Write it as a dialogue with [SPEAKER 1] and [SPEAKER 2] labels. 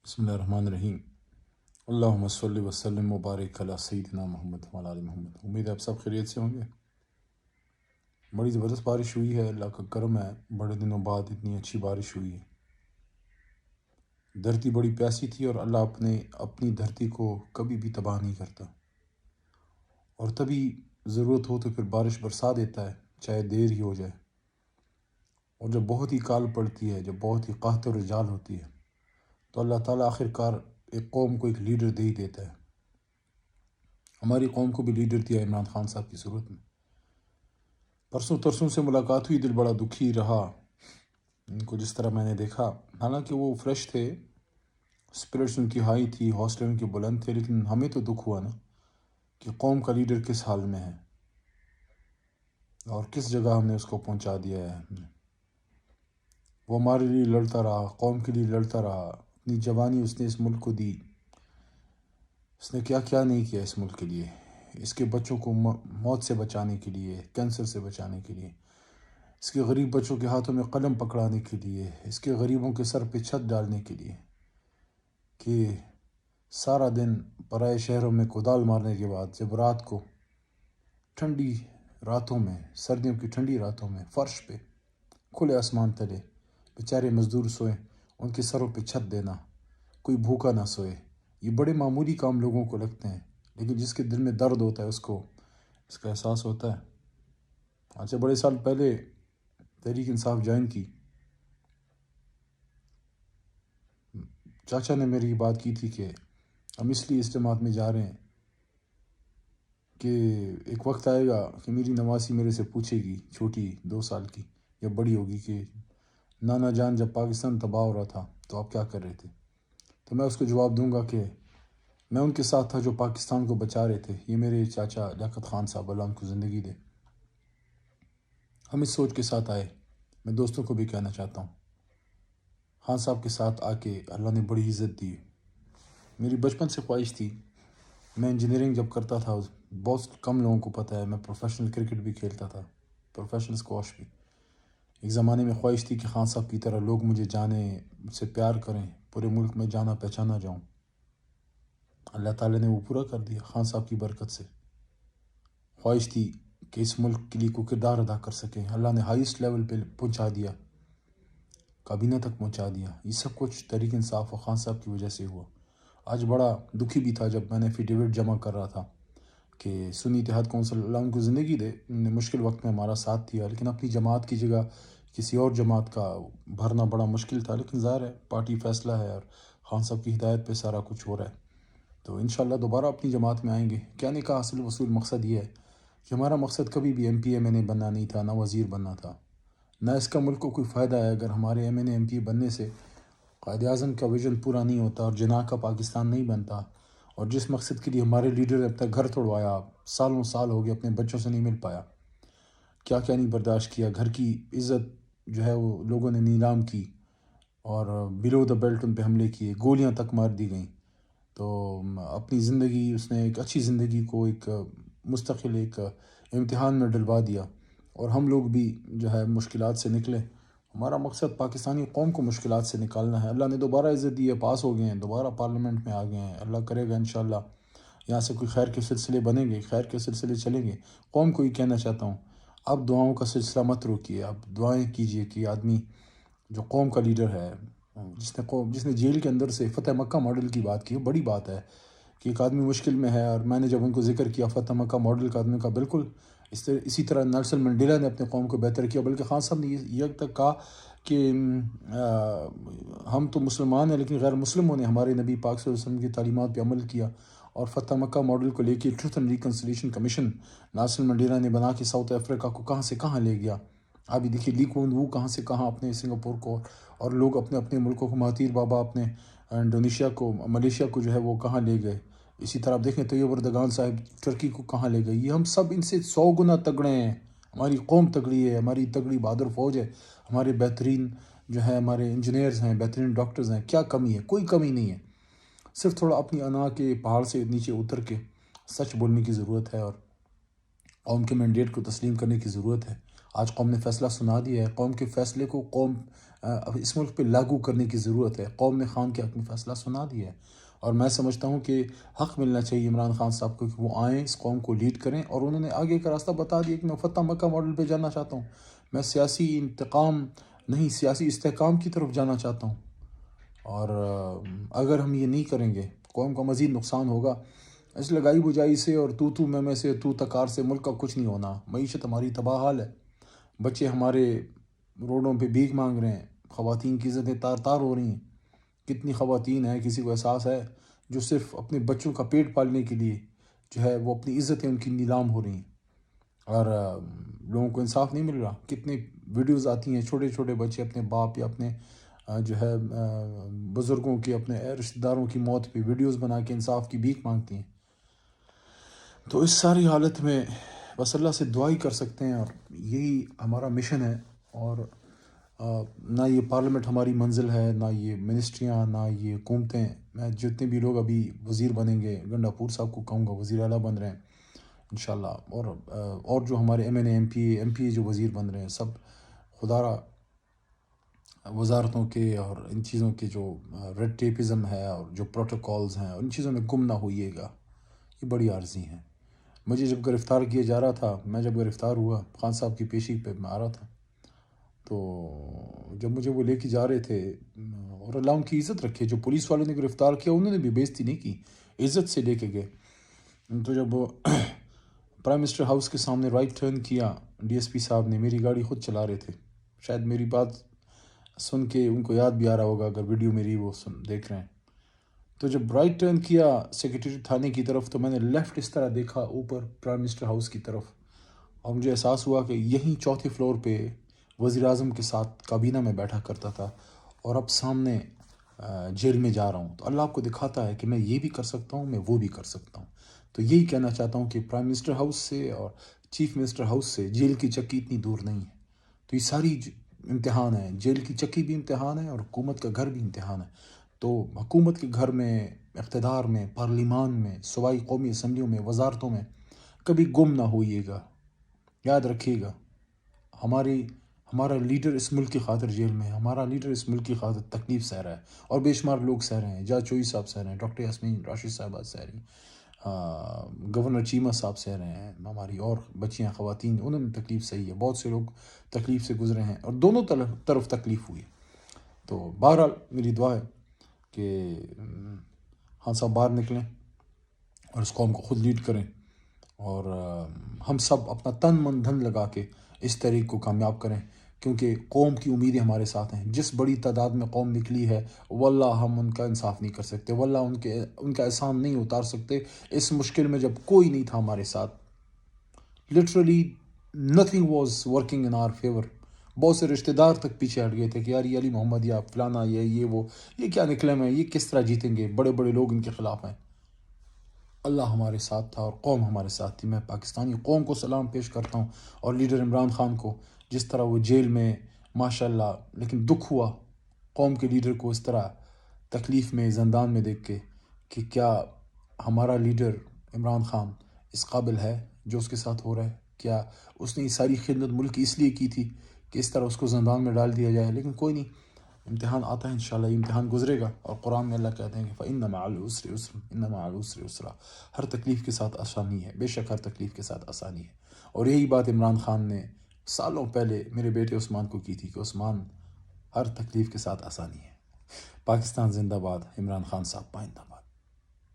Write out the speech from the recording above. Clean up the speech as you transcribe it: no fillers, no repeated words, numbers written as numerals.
[SPEAKER 1] بسم اللہ الرحمن الرحیم۔ اللہم صلی وسلم وبارک علی سیدنا محمد وعلی آل محمد۔ امید ہے آپ سب خیریت سے ہوں گے۔ بڑی زبردست بارش ہوئی ہے، اللہ کا کرم ہے، بڑے دنوں بعد اتنی اچھی بارش ہوئی ہے۔ دھرتی بڑی پیاسی تھی اور اللہ اپنی دھرتی کو کبھی بھی تباہ نہیں کرتا، اور تبھی ضرورت ہو تو پھر بارش برسا دیتا ہے، چاہے دیر ہی ہو جائے۔ اور جب بہت ہی کال پڑتی ہے، جب بہت ہی قحط و رجال ہوتی ہے، تو اللہ تعالیٰ آخر کار ایک قوم کو ایک لیڈر دے ہی دیتا ہے۔ ہماری قوم کو بھی لیڈر دیا عمران خان صاحب کی صورت میں۔ پرسوں ترسوں سے ملاقات ہوئی، دل بڑا دکھی رہا ان کو جس طرح میں نے دیکھا۔ حالانکہ وہ فریش تھے، اسپرٹس ان کی ہائی تھی، حوصلے ان کے بلند تھے، لیکن ہمیں تو دکھ ہوا نا کہ قوم کا لیڈر کس حال میں ہے اور کس جگہ ہم نے اس کو پہنچا دیا ہے۔ وہ ہمارے لیے لڑتا رہا، قوم کے لیے لڑتا رہا، اپنی جوانی اس نے اس ملک کو دی۔ اس نے کیا کیا نہیں کیا اس ملک کے لیے، اس کے بچوں کو موت سے بچانے کے لیے، کینسر سے بچانے کے لیے، اس کے غریب بچوں کے ہاتھوں میں قلم پکڑانے کے لیے، اس کے غریبوں کے سر پہ چھت ڈالنے کے لیے، کہ سارا دن پرائے شہروں میں کدال مارنے کے بعد جب رات کو ٹھنڈی راتوں میں، سردیوں کی ٹھنڈی راتوں میں فرش پہ کھلے آسمان تلے بیچارے مزدور سوئیں، ان کے سروں پہ چھت دینا، کوئی بھوکا نہ سوئے، یہ بڑے معمولی کام لوگوں کو لگتے ہیں، لیکن جس کے دل میں درد ہوتا ہے اس کو اس کا احساس ہوتا ہے۔ آج سے بڑے سال پہلے تحریک انصاف جوائن کی، چاچا نے میری بات کی تھی کہ ہم اس لیے اس جماعت میں جا رہے ہیں کہ ایک وقت آئے گا کہ میری نواسی میرے سے پوچھے گی، چھوٹی 2 سال کی یا بڑی ہوگی، کہ نانا جان جب پاکستان تباہ ہو رہا تھا تو آپ کیا کر رہے تھے؟ تو میں اس کو جواب دوں گا کہ میں ان کے ساتھ تھا جو پاکستان کو بچا رہے تھے۔ یہ میرے چاچا لیاقت خان صاحب، اللہ ان کو زندگی دے، ہم اس سوچ کے ساتھ آئے۔ میں دوستوں کو بھی کہنا چاہتا ہوں، خان صاحب کے ساتھ آ کے اللہ نے بڑی عزت دی۔ میری بچپن سے خواہش تھی، میں انجینئرنگ جب کرتا تھا، بہت کم لوگوں کو پتہ ہے میں پروفیشنل کرکٹ بھی کھیلتا تھا، پروفیشنل اسکواش بھی۔ ایک زمانے میں خواہش تھی کہ خان صاحب کی طرح لوگ مجھے جانیں، مجھ سے پیار کریں، پورے ملک میں جانا پہچانا جاؤں۔ اللہ تعالیٰ نے وہ پورا کر دیا خان صاحب کی برکت سے۔ خواہش تھی کہ اس ملک کے لیے کوئی کردار ادا کر سکیں، اللہ نے ہائیسٹ لیول پہ پہنچا دیا، کابینہ تک پہنچا دیا۔ یہ سب کچھ تحریک انصاف اور خان صاحب کی وجہ سے ہوا۔ آج بڑا دکھی بھی تھا جب میں نے ایفیڈیوٹ جمع کر رہا تھا کہ سنی اتحاد کونسل، اللہ ان کو زندگی دے، انہوں نے مشکل وقت میں ہمارا ساتھ دیا، لیکن اپنی جماعت کی جگہ کسی اور جماعت کا بھرنا بڑا مشکل تھا، لیکن ظاہر ہے پارٹی فیصلہ ہے اور خان صاحب کی ہدایت پہ سارا کچھ ہو رہا ہے۔ تو انشاءاللہ دوبارہ اپنی جماعت میں آئیں گے۔ کہنے کا حاصل وصول مقصد یہ ہے کہ ہمارا مقصد کبھی بھی ایم پی ایم این اے بننا نہیں تھا، نہ وزیر بننا تھا، نہ اس کا ملک کو کوئی فائدہ ہے اگر ہمارے M N A M P بننے سے قائد اعظم کا ویژن پورا نہیں ہوتا اور جناح کا پاکستان نہیں بنتا، اور جس مقصد کے لیے ہمارے لیڈر نے اپنا گھر توڑوایا، سالوں سال ہو گئے اپنے بچوں سے نہیں مل پایا، کیا کیا نہیں برداشت کیا، گھر کی عزت جو ہے وہ لوگوں نے نیلام کی، اور بلو دا بیلٹ ان پہ حملے کیے، گولیاں تک مار دی گئیں۔ تو اپنی زندگی اس نے ایک اچھی زندگی کو ایک مستقل ایک امتحان میں ڈلوا دیا، اور ہم لوگ بھی جو ہے مشکلات سے نکلے۔ ہمارا مقصد پاکستانی قوم کو مشکلات سے نکالنا ہے۔ اللہ نے دوبارہ عزت دی ہے، پاس ہو گئے ہیں، دوبارہ پارلیمنٹ میں آ گئے ہیں، اللہ کرے گا انشاءاللہ یہاں سے کوئی خیر کے سلسلے بنیں گے، خیر کے سلسلے چلیں گے۔ قوم کو یہ کہنا چاہتا ہوں، اب دعاؤں کا سلسلہ مت روکیے، اب دعائیں کیجئے کہ آدمی جو قوم کا لیڈر ہے، جس نے جیل کے اندر سے فتح مکہ ماڈل کی بات کی، بڑی بات ہے کہ ایک آدمی مشکل میں ہے، اور میں نے جب ان کو ذکر کیا فتح مکہ ماڈل کا آدمی کا، بالکل اسی طرح نیلسن منڈیلا نے اپنے قوم کو بہتر کیا، بلکہ خان صاحب نے یہ تک کہا کہ ہم تو مسلمان ہیں لیکن غیر مسلموں نے ہمارے نبی پاک صلی اللہ علیہ وسلم کی تعلیمات پہ عمل کیا، اور فتح مکہ ماڈل کو لے کے truth and reconciliation commission Nelson Mandela نے بنا کے ساؤتھ افریقہ کو کہاں سے کہاں لے گیا۔ ابھی دیکھیے لی کوون وو کہاں سے کہاں اپنے سنگاپور کو، اور لوگ اپنے اپنے ملکوں کو، مہاتیر بابا اپنے انڈونیشیا کو، ملیشیا کو جو ہے وہ کہاں لے گئے۔ اسی طرح آپ دیکھیں طیب اردگان صاحب ٹرکی کو کہاں لے گئے۔ یہ ہم سب ان سے 100 گنا تگڑے ہیں، ہماری قوم تگڑی ہے، ہماری تگڑی بہادر فوج ہے، ہمارے بہترین جو ہے ہمارے انجینئرز ہیں، بہترین ڈاکٹرز ہیں۔ کیا کمی ہے؟ کوئی کمی نہیں ہے، صرف تھوڑا اپنی انا کے پہاڑ سے نیچے اتر کے سچ بولنے کی ضرورت ہے، اور قوم کے مینڈیٹ کو تسلیم کرنے کی ضرورت ہے، آج قوم نے فیصلہ سنا دیا ہے، قوم کے فیصلے کو قوم اس ملک پہ لاگو کرنے کی ضرورت ہے۔ قوم نے خان کے حق میں فیصلہ سنا دیا ہے، اور میں سمجھتا ہوں کہ حق ملنا چاہیے عمران خان صاحب کو کہ وہ آئیں، اس قوم کو لیڈ کریں، اور انہوں نے آگے کا راستہ بتا دیا کہ میں فتح مکہ ماڈل پہ جانا چاہتا ہوں، میں سیاسی انتقام نہیں، سیاسی استحکام کی طرف جانا چاہتا ہوں۔ اور اگر ہم یہ نہیں کریں گے قوم کا مزید نقصان ہوگا۔ اس لگائی بجائی سے اور تو میں سے تو تکار سے ملک کا کچھ نہیں ہونا۔ معیشت ہماری تباہ حال ہے، بچے ہمارے روڈوں پہ بھیک مانگ رہے ہیں، خواتین کی عزتیں تار تار ہو رہی ہیں۔ کتنی خواتین ہیں، کسی کو احساس ہے، جو صرف اپنے بچوں کا پیٹ پالنے کے لیے جو ہے وہ اپنی عزتیں ان کی نیلام ہو رہی ہیں، اور لوگوں کو انصاف نہیں مل رہا۔ کتنی ویڈیوز آتی ہیں، چھوٹے چھوٹے بچے اپنے باپ یا اپنے جو ہے بزرگوں کی، اپنے رشتہ داروں کی موت پہ ویڈیوز بنا کے انصاف کی بھیک مانگتی ہیں۔ تو اس ساری حالت میں بس اللہ سے دعا ہی کر سکتے ہیں، اور یہی ہمارا مشن ہے۔ اور نہ یہ پارلیمنٹ ہماری منزل ہے، نہ یہ منسٹریاں، نہ یہ حکومتیں۔ میں جتنے بھی لوگ ابھی وزیر بنیں گے، گنڈا پور صاحب کو کہوں گا وزیر اعلیٰ بن رہے ہیں انشاءاللہ، اور جو ہمارے ایم پی اے جو وزیر بن رہے ہیں، سب خدا را وزارتوں کے اور ان چیزوں کے جو ریڈ ٹیپزم ہے اور جو پروٹوکولز ہیں، ان چیزوں میں گم نہ ہوئیے گا، یہ بڑی عارضی ہیں۔ مجھے جب گرفتار کیا جا رہا تھا، میں جب گرفتار ہوا خان صاحب کی پیشی پہ میں آ رہا تھا، تو جب مجھے وہ لے کے جا رہے تھے، اور اللہ ان کی عزت رکھے، جو پولیس والوں نے گرفتار کیا انہوں نے بھی بےزتی نہیں کی، عزت سے لے کے گئے۔ تو جب پرائم منسٹر ہاؤس کے سامنے رائٹ ٹرن کیا ڈی ایس پی صاحب نے، میری گاڑی خود چلا رہے تھے، شاید میری بات سن کے ان کو یاد بھی آ رہا ہوگا اگر ویڈیو میری وہ دیکھ رہے ہیں۔ تو جب رائٹ ٹرن کیا سیکریٹری تھانے کی طرف، تو میں نے لیفٹ اس طرح دیکھا اوپر پرائم منسٹر ہاؤس کی طرف، اور مجھے احساس ہوا کہ یہیں چوتھے فلور پہ وزیر اعظم کے ساتھ کابینہ میں بیٹھا کرتا تھا، اور اب سامنے جیل میں جا رہا ہوں۔ تو اللہ آپ کو دکھاتا ہے کہ میں یہ بھی کر سکتا ہوں، میں وہ بھی کر سکتا ہوں۔ تو یہی کہنا چاہتا ہوں کہ پرائم منسٹر ہاؤس سے اور چیف منسٹر ہاؤس سے جیل کی چکی اتنی دور نہیں ہے۔ تو یہ ساری امتحان ہے، جیل کی چکی بھی امتحان ہے اور حکومت کا گھر بھی امتحان ہے۔ تو حکومت کے گھر میں، اقتدار میں، پارلیمان میں، صوبائی قومی اسمبلیوں میں، وزارتوں میں کبھی گم نہ ہوئیے گا۔ یاد رکھیے گا، ہمارا لیڈر اس ملک کی خاطر جیل میں ہے، ہمارا لیڈر اس ملک کی خاطر تکلیف سہ رہا ہے، اور بے شمار لوگ سہ رہے ہیں۔ جاج چوئی صاحب سہ رہے ہیں، ڈاکٹر یاسمین راشد صاحبہ سہ رہی ہیں، گورنر چیمہ صاحب سہ رہے ہیں، ہماری اور بچیاں، خواتین، انہوں نے تکلیف سہی ہے، بہت سے لوگ تکلیف سے گزرے ہیں، اور دونوں طرف تکلیف ہوئی ہے۔ تو بہرحال میری دعا ہے کہ خان صاحب باہر نکلیں اور اس قوم کو خود لیڈ کریں، اور ہم سب اپنا تن من دھن لگا کے اس تحریک کو کامیاب کریں، کیونکہ قوم کی امیدیں ہمارے ساتھ ہیں۔ جس بڑی تعداد میں قوم نکلی ہے، واللہ ہم ان کا انصاف نہیں کر سکتے، واللہ ان کا احسان نہیں اتار سکتے۔ اس مشکل میں جب کوئی نہیں تھا ہمارے ساتھ، literally nothing was working in our favour, بہت سے رشتہ دار تک پیچھے ہٹ گئے تھے کہ یار یہ علی محمد یا فلانا، یہ وہ، یہ کیا نکلے میں، یہ کس طرح جیتیں گے، بڑے بڑے لوگ ان کے خلاف ہیں۔ اللہ ہمارے ساتھ تھا اور قوم ہمارے ساتھ تھی۔ میں پاکستانی قوم کو سلام پیش کرتا ہوں، اور لیڈر عمران خان کو، جس طرح وہ جیل میں ماشاءاللہ، لیکن دکھ ہوا قوم کے لیڈر کو اس طرح تکلیف میں، زندان میں دیکھ کے، کہ کیا ہمارا لیڈر عمران خان اس قابل ہے جو اس کے ساتھ ہو رہا ہے؟ کیا اس نے یہ ساری خدمت ملک کی اس لیے کی تھی کہ اس طرح اس کو زندان میں ڈال دیا جائے؟ لیکن کوئی نہیں، امتحان آتا ہے انشاءاللہ، یہ امتحان گزرے گا، اور قرآن میں اللہ کہتے ہیں کہ فَإِنَّ مَعَ الْعُسْرِ يُسْرًا، إِنَّ مَعَ الْعُسْرِ يُسْرًا، ہر تکلیف کے ساتھ آسانی ہے، بے شک ہر تکلیف کے ساتھ آسانی ہے۔ اور یہی بات عمران خان نے سالوں پہلے میرے بیٹے عثمان کو کی تھی کہ عثمان، ہر تکلیف کے ساتھ آسانی ہے۔ پاکستان زندہ باد، عمران خان صاحب پائندہ۔